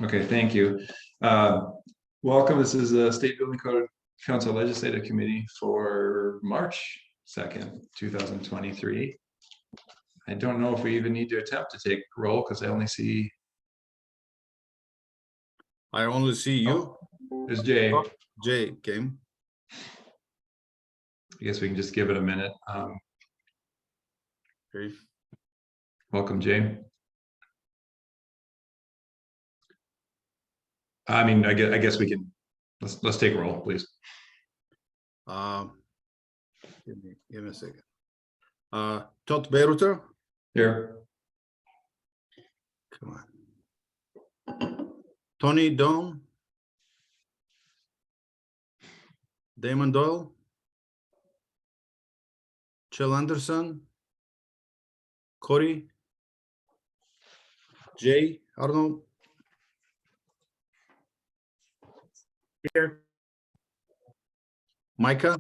Okay, thank you. Uh, Welcome. This is the State Building Code Council Legislative Committee for March 2nd, 2023. I don't know if we even need to attempt to take roll because I only see you. There's Jay. Jay came. I guess we can just give it a minute. Okay. Welcome, Jay. I mean, I guess we can. Let's take a roll, please. Give me a second. Todd Beiruter. Here. Come on. Tony Don. Damon Doyle. Chell Anderson. Corey. Jay Arnold. Here. Micah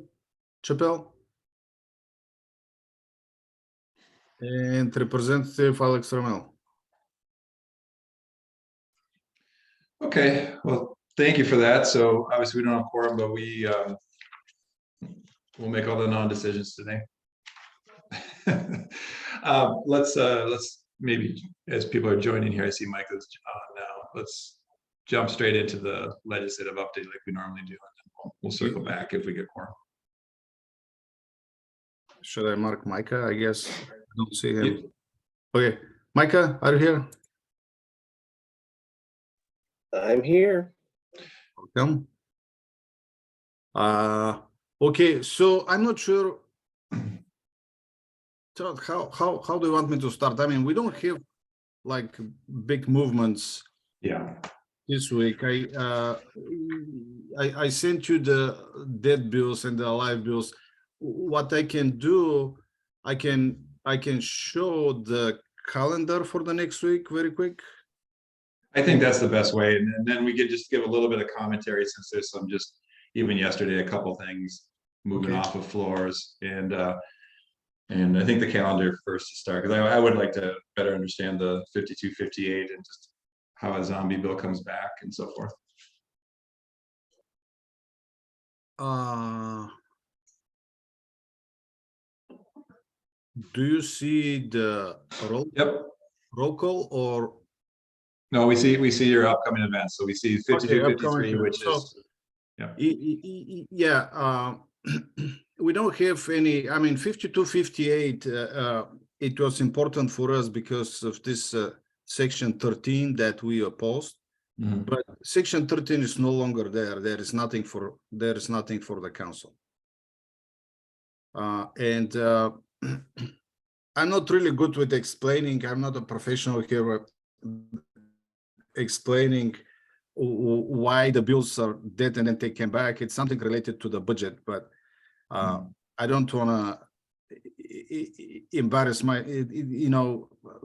Chappelle. And Representative Alex Ramel. Okay, well, thank you for that. So obviously we don't have quorum, but we'll make all the non-decisions today. Let's maybe, as people are joining here, I see Michael's on now. Let's jump straight into the legislative update like we normally do, and we'll circle back if we get quorum. Should I mark Micah? I guess I don't see him. Yep. Okay, Micah, are you here? I'm here. Welcome. Okay, so I'm not sure how do you want me to start? I mean, we don't have like big movements. Yeah. This week, I sent you the dead bills and the alive bills. What I can do, I can show the calendar for the next week very quick. I think that's the best way, and then we could just give a little bit of commentary since there's some, just even yesterday, a couple things moving off of floors, and I think the calendar first to start, because I would like to better understand the 5258 and just how a zombie bill comes back and so forth. Do you see the roll? Yep. Roll call or? No, we see your upcoming events. So we see 5253, which is we don't have any. I mean, 5258. It was important for us because of this section 13 that we opposed. Mm-hmm. But section 13 is no longer there. There is nothing for the council. I'm not really good with explaining. I'm not a professional here explaining why the bills are dead and then they came back. It's something related to the budget, but I don't want to embarrass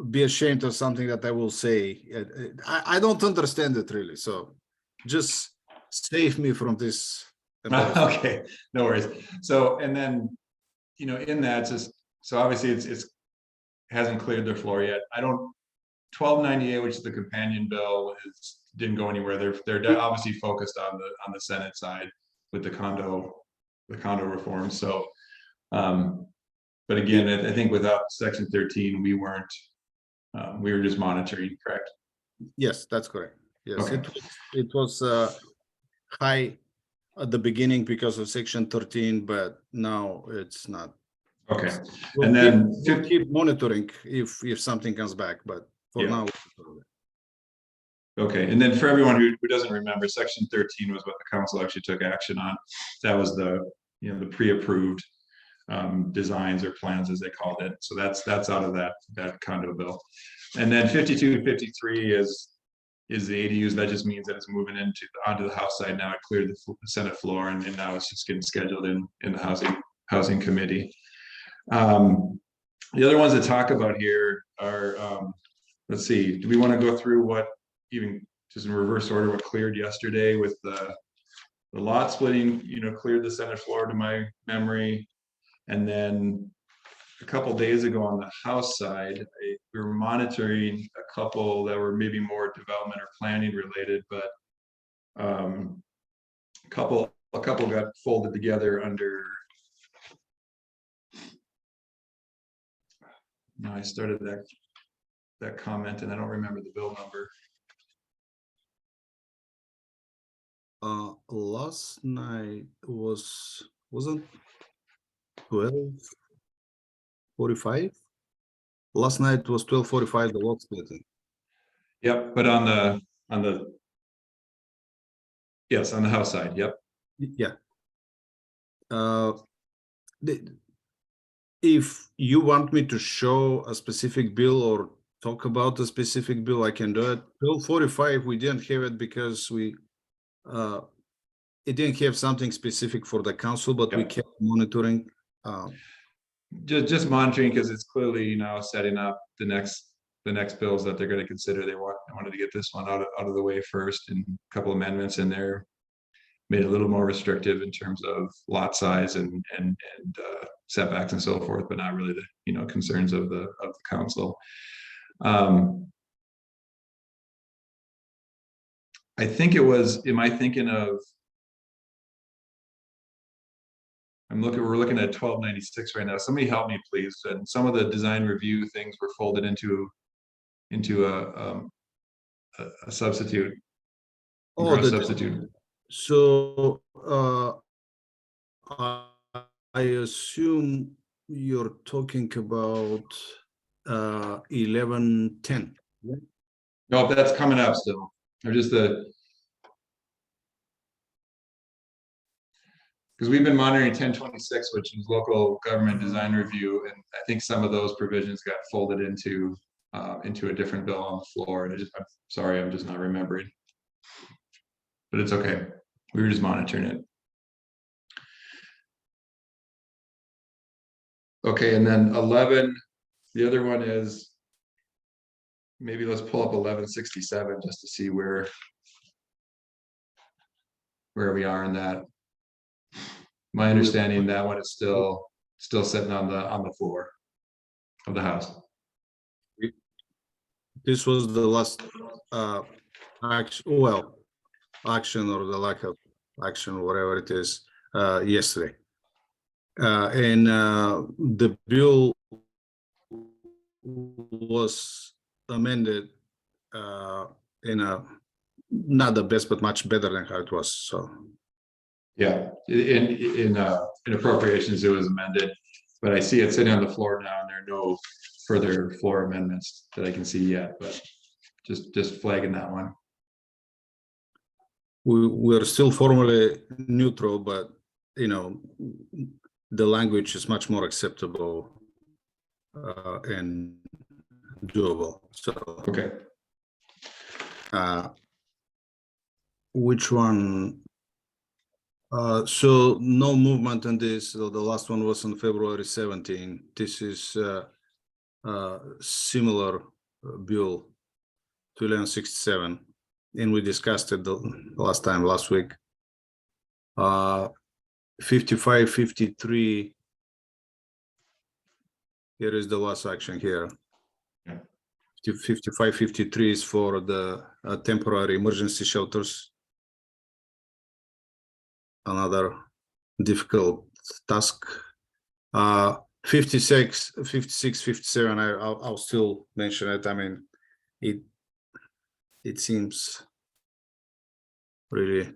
be ashamed of something that I will say. I don't understand it really, so just save me from this. Okay, no worries. So, and then, in that, just so obviously it's hasn't cleared their floor yet. 1298, which is the companion bill, didn't go anywhere. They're obviously focused on the Senate side with the condo reform. So, but again, I think without section 13, we were just monitoring, correct? Yes, that's correct. Yes, okay. It was high at the beginning because of section 13, but now it's not. Okay, and then we'll keep monitoring if something comes back, but for now. Okay, and then for everyone who doesn't remember, section 13 was what the council actually took action on. That was the the pre-approved designs or plans, as they called it. So that's out of that condo bill. And then 5253 is the ADUs. That just means that it's moving onto the House side now. It cleared the Senate floor, and now it's just getting scheduled in the housing committee. The other ones to talk about here are, let's see, do we want to go through what, even just in reverse order, what cleared yesterday with the lot splitting, cleared the Senate floor to my memory. And then a couple days ago on the House side, we were monitoring a couple that were maybe more development or planning related, but a couple got folded together under. No, I started that comment and I don't remember the bill number. Last night wasn't 12:45. Last night was 12:45. The lot splitting. Yep, but on the yes, on the house side. Yep. Yeah. If you want me to show a specific bill or talk about a specific bill, I can do it. 12:45, we didn't have it because it didn't have something specific for the council, but we Yep. kept monitoring. Just monitoring because it's clearly setting up the next bills that they're going to consider. They wanted to get this one out of the way first, and a couple amendments in there made it a little more restrictive in terms of lot size and setbacks and so forth, but not really the concerns of the council. I think it was. Am I thinking of? We're looking at 1296 right now. Somebody help me, please. And some of the design review things were folded into a substitute. Oh, substitute. So I assume you're talking about 1110. No, that's coming up still. Or just because we've been monitoring 1026, which is local government design review, and I think some of those provisions got folded into a different bill on the floor. And I'm sorry, I'm just not remembering. But it's okay. We were just monitoring it. Okay, and then 11. The other one is maybe let's pull up 1167 just to see where we are in that. My understanding that one is still sitting on the floor of the house. This was the last action or the lack of action, whatever it is, yesterday. And the bill was amended in a not the best, but much better than how it was. So yeah, in appropriations it was amended, but I see it sitting on the floor now, and there are no further floor amendments that I can see yet. But just flagging that one. We're still formally neutral, but the language is much more acceptable and doable. So okay. Which one? So no movement on this. So the last one was on February 17. This is similar bill to 1167, and we discussed it the last week. 5553. Here is the last action here. Yeah. 5553 is for the temporary emergency shelters. Another difficult task. 56, 57. I'll still mention it. I mean, it seems really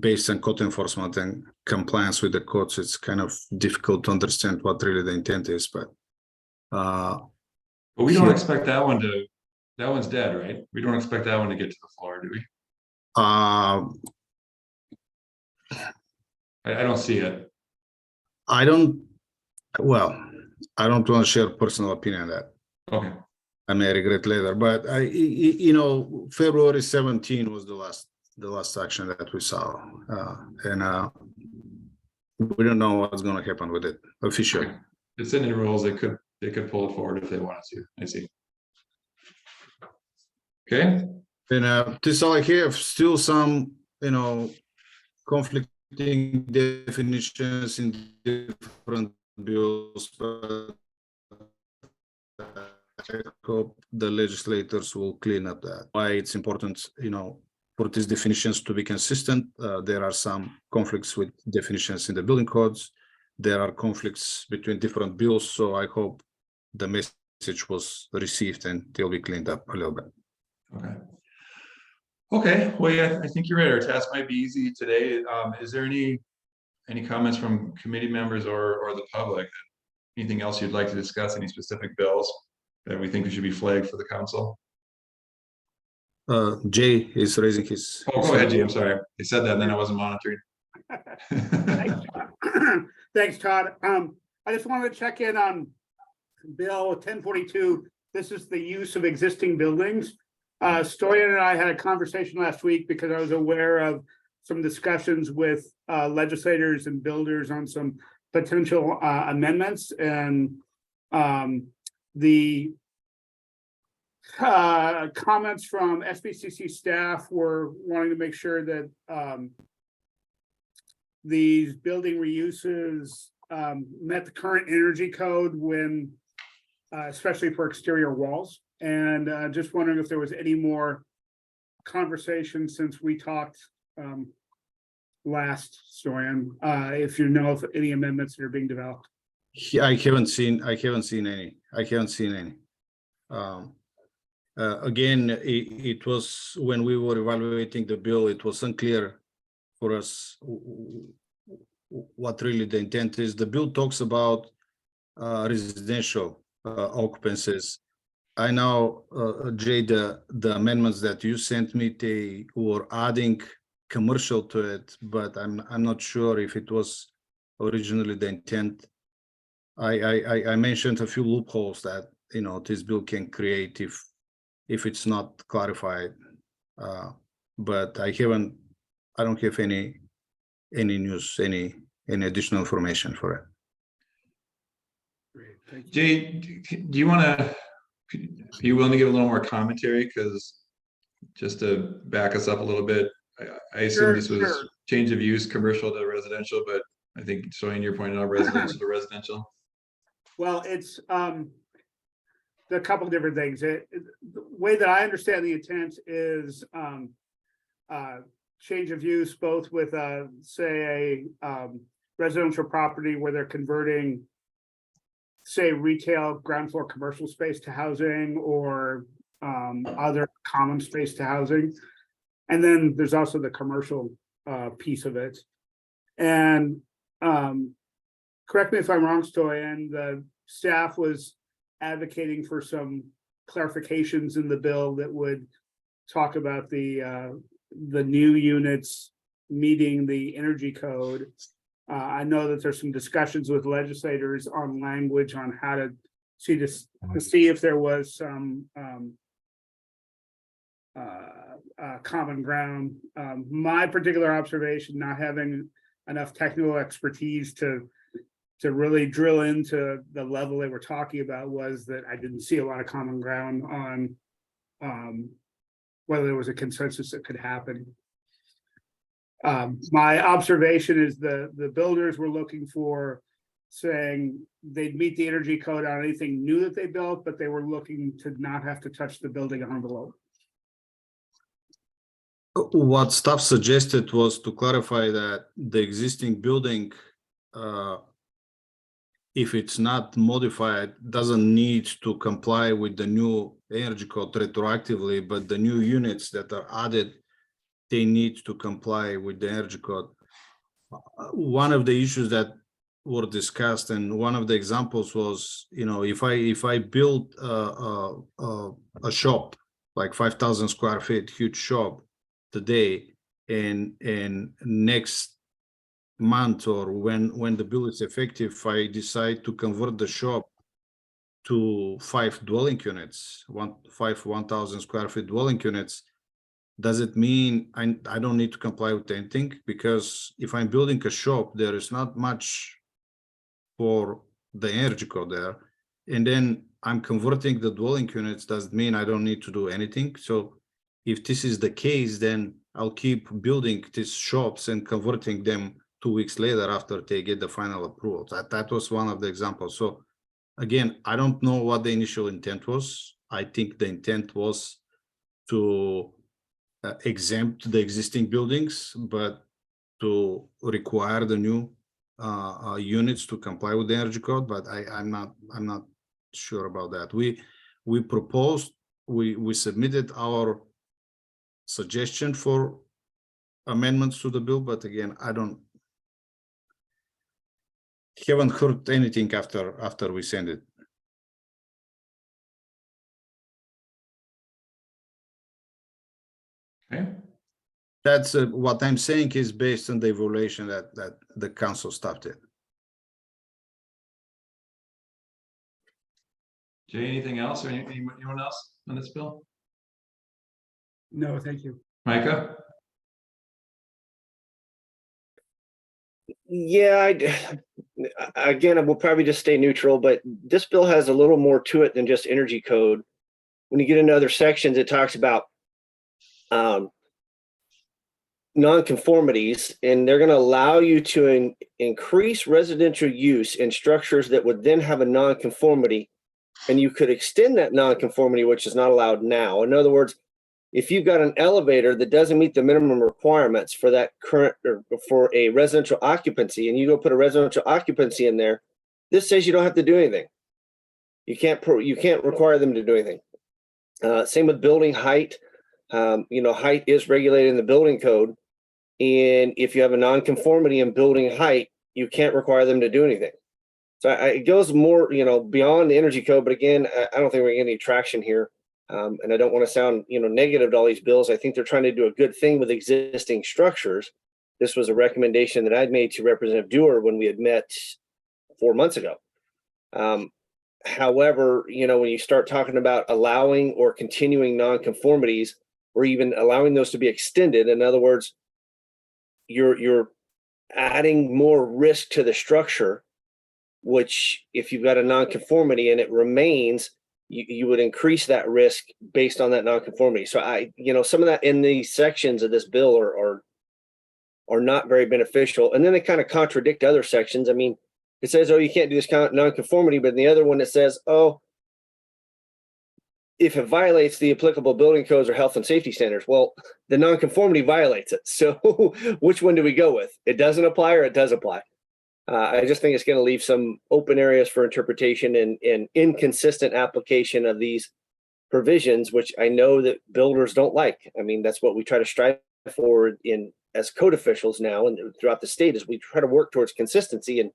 based on code enforcement and compliance with the codes. It's kind of difficult to understand what really the intent is, but we don't expect that one to. That one's dead, right? We don't expect that one to get to the floor, do we? I don't see it. I don't want to share personal opinion on that. Okay. I may regret later, but February 17 was the last action that we saw, and we don't know what's going to happen with it officially. Okay. It's in the rules. They could pull it forward if they wanted to. I see. Okay. And this all I have. Still some conflicting definitions in different bills, but hope the legislators will clean up that. Why it's important, for these definitions to be consistent. There are some conflicts with definitions in the building codes. There are conflicts between different bills. So I hope the message was received and they'll be cleaned up a little bit. Okay. Okay, well, yeah, I think you're right. Our task might be easy today. Is there any comments from committee members or the public? Anything else you'd like to discuss? Any specific bills that we think should be flagged for the council? Jay is raising his. Oh, go ahead, Jay. I'm sorry. They said that and then I wasn't monitoring. Thanks, Todd. I just wanted to check in on Bill 1042. This is the use of existing buildings. Stoyan and I had a conversation last week because I was aware of some discussions with legislators and builders on some potential amendments, and the comments from SBCC staff were wanting to make sure that these building reuses met the current energy code when, especially for exterior walls. And just wondering if there was any more conversation since we talked last, Stoyan, if you know of any amendments that are being developed. I haven't seen any. Again, it was when we were evaluating the bill, it was unclear for us what really the intent is. The bill talks about residential occupancies. I know, Jay, the amendments that you sent me, they were adding commercial to it, but I'm not sure if it was originally the intent. I mentioned a few loopholes that this bill can create if it's not clarified, but I don't have any news, any additional information for it. Great, thank you. Jay, do you want to? Are you willing to give a little more commentary? Because just to back us up a little bit, I assume this was change of use, commercial to residential, but I think Soyan, you're pointing out residential to residential. Well, it's a couple different things. The way that I understand the intent is change of use, both with say a residential property where they're converting, say, retail ground floor commercial space to housing, or other common space to housing. And then there's also the commercial piece of it. And correct me if I'm wrong, Stoyan, the staff was advocating for some clarifications in the bill that would talk about the new units meeting the energy code. I know that there's some discussions with legislators on language on how to see this, to see if there was some common ground. My particular observation, not having enough technical expertise to really drill into the level they were talking about, was that I didn't see a lot of common ground on whether there was a consensus that could happen. My observation is the builders were looking for, saying they'd meet the energy code on anything new that they built, but they were looking to not have to touch the building envelope. What staff suggested was to clarify that the existing building, if it's not modified, doesn't need to comply with the new energy code retroactively, but the new units that are added, they need to comply with the energy code. One of the issues that were discussed, and one of the examples was, if I build a shop, like 5,000 square feet, huge shop today, and next month or when the bill is effective, I decide to convert the shop to 5 dwelling units, 1,000 square feet dwelling units. Does it mean I don't need to comply with anything? Because if I'm building a shop, there is not much for the energy code there. And then I'm converting the dwelling units, does it mean I don't need to do anything? So if this is the case, then I'll keep building these shops and converting them 2 weeks later after they get the final approval. That was one of the examples. So again, I don't know what the initial intent was. I think the intent was to exempt the existing buildings, but to require the new units to comply with the energy code. But I'm not sure about that. We proposed, we submitted our suggestion for amendments to the bill, but again, haven't heard anything after we send it. Okay, That's what I'm saying is based on the evaluation that the council staff did. Jay, anything else or anyone else on this bill? No, thank you. Micah? Yeah, again, I will probably just stay neutral, but this bill has a little more to it than just energy code. When you get into other sections, it talks about nonconformities, and they're going to allow you to increase residential use in structures that would then have a nonconformity, and you could extend that nonconformity, which is not allowed now. In other words, if you've got an elevator that doesn't meet the minimum requirements for that current or for a residential occupancy, and you go put a residential occupancy in there, this says you don't have to do anything. You can't require them to do anything. Same with building height. Height is regulated in the building code, and if you have a nonconformity in building height, you can't require them to do anything. So it goes more, beyond the energy code. But again, I don't think we're getting any traction here. And I don't want to sound, negative to all these bills. I think they're trying to do a good thing with existing structures. This was a recommendation that I'd made to Representative Dewar when we had met 4 months ago. However, when you start talking about allowing or continuing nonconformities, or even allowing those to be extended, in other words, you're adding more risk to the structure, which if you've got a nonconformity and it remains, you would increase that risk based on that nonconformity. So some of that in these sections of this bill are not very beneficial. And then they kind of contradict other sections. I mean, it says, oh, you can't do this nonconformity, but in the other one it says, oh, if it violates the applicable building codes or health and safety standards, well, the nonconformity violates it. So which one do we go with? It doesn't apply or it does apply? I just think it's going to leave some open areas for interpretation and inconsistent application of these provisions, which I know that builders don't like. I mean, that's what we try to strive for as code officials now and throughout the state, is we try to work towards consistency. And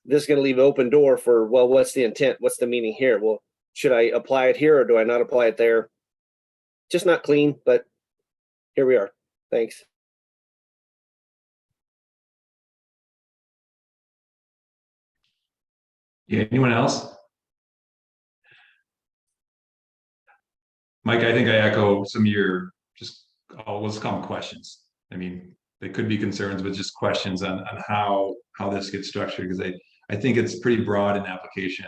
this is going to leave an open door for, well, what's the intent? What's the meaning here? Well, should I apply it here or do I not apply it there? Just not clean, but here we are. Thanks. Yeah, anyone else? Mike, I think I echo some of your let's call them questions. I mean, they could be concerns, but just questions on how this gets structured, because I think it's pretty broad in application.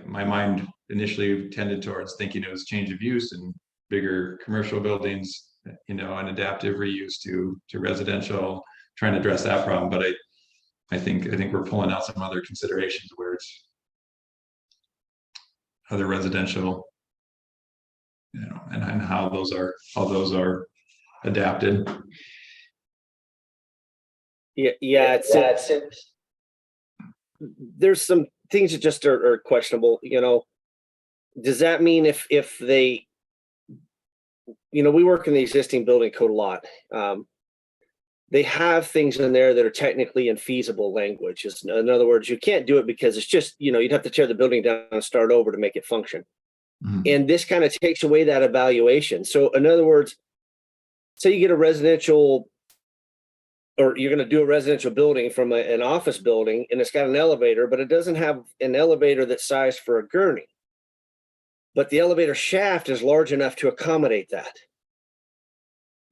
My mind initially tended towards thinking it was change of use and bigger commercial buildings, and adaptive reuse to residential, trying to address that problem. But I think we're pulling out some other considerations where it's other residential, and how those are adapted. Yeah, there's some things that just are questionable. Does that mean if they, we work in the existing building code a lot. They have things in there that are technically infeasible language. In other words, you can't do it because it's just, you'd have to tear the building down and start over to make it function. Mm-hmm. And this kind of takes away that evaluation. So in other words, say you get a residential, or you're going to do a residential building from an office building, and it's got an elevator, but it doesn't have an elevator that's sized for a gurney. But the elevator shaft is large enough to accommodate that.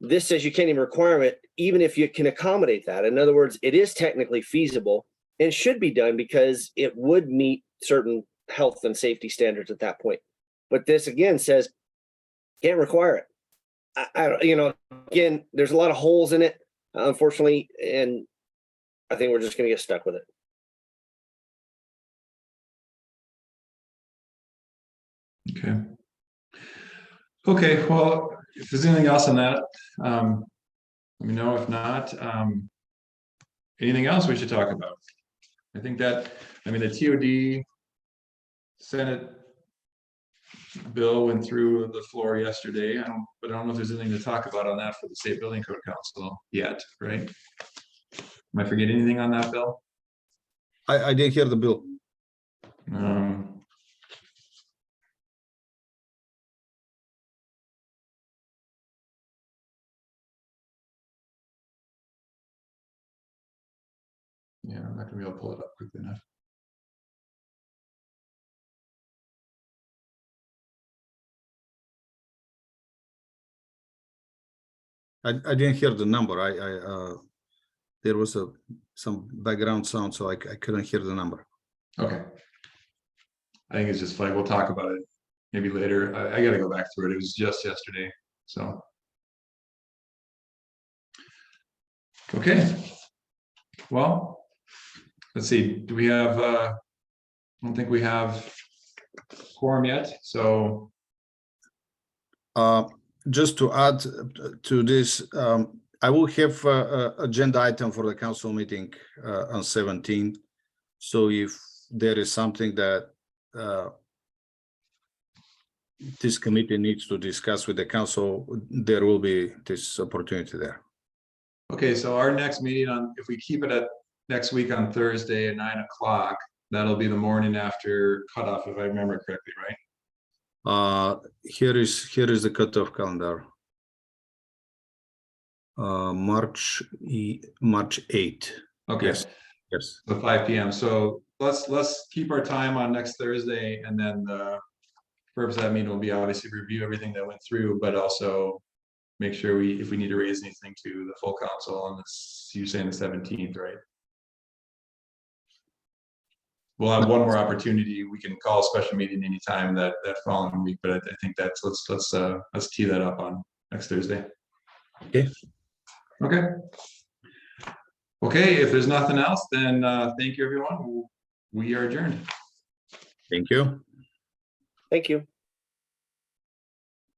This says you can't even require it, even if you can accommodate that. In other words, it is technically feasible and should be done because it would meet certain health and safety standards at that point. But this again says can't require it. Again, there's a lot of holes in it, unfortunately, and I think we're just going to get stuck with it. Okay. Okay, well, if there's anything else on that, let me know. If not, anything else we should talk about? I think that, I mean, the TOD Senate bill went through the floor yesterday. I don't know if there's anything to talk about on that for the State Building Code Council yet, right? Am I forgetting anything on that bill? I didn't hear the bill. Yeah, I'm not gonna be able to pull it up quickly enough. I didn't hear the number. There was some background sound, so I couldn't hear the number. Okay. I think it's just fine. We'll talk about it maybe later. I gotta go back through it. It was just yesterday, so. Okay. Well, let's see. Do we have, I don't think we have quorum yet, so. Just to add to this, I will have a agenda item for the council meeting on 17th. So if there is something that this committee needs to discuss with the council, there will be this opportunity there. Okay, so our next meeting if we keep it at next week on Thursday at 9 o'clock, that'll be the morning after cutoff, if I remember correctly, right? Here is the cutoff calendar. March 8th. Okay. Yes. So 5 p.m. So let's keep our time on next Thursday, and then the purpose of that meeting will be obviously review everything that went through, but also make sure if we need to raise anything to the full council on this, you're saying the 17th, right? We'll have one more opportunity. We can call a special meeting anytime that following week, but I think that's let's tee that up on next Thursday. Okay. Okay. Okay, if there's nothing else, then thank you, everyone. We are adjourned. Thank you. Thank you.